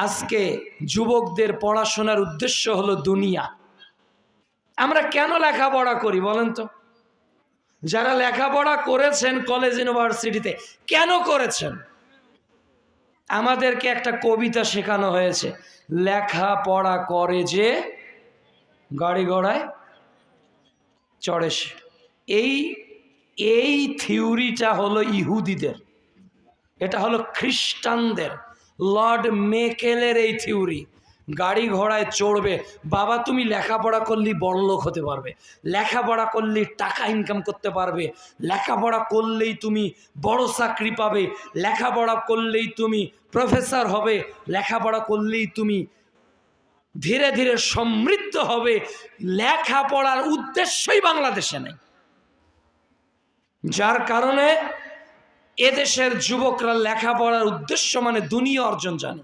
আজকে যুবকদের পড়াশোনার উদ্দেশ্য হলো দুনিয়া। আমরা কেন লেখাপড়া করি বলেন তো? যারা লেখাপড়া করেছেন কলেজ ইউনিভার্সিটিতে কেন করেছেন? আমাদেরকে একটা কবিতা শেখানো হয়েছে, লেখাপড়া করে যে গাড়ি ঘোড়ায় চড়ে সে। এই থিওরিটা হলো ইহুদিদের, এটা হলো খ্রিস্টানদের, লর্ড মেকেলের এই থিওরি। গাড়ি ঘোড়ায় চড়বে। বাবা তুমি লেখাপড়া করলেই বড়লোক হতে পারবে, লেখাপড়া করলেই টাকা ইনকাম করতে পারবে, লেখাপড়া করলেই তুমি বড় চাকরি পাবে, লেখাপড়া করলেই তুমি প্রফেসর হবে, লেখাপড়া করলেই তুমি ধীরে ধীরে সমৃদ্ধ হবে। লেখাপড়ার উদ্দেশ্যই বাংলাদেশে নেই, যার কারণে এদেশের যুবকরা লেখাপড়ার উদ্দেশ্য মানে দুনিয়া অর্জন জানে।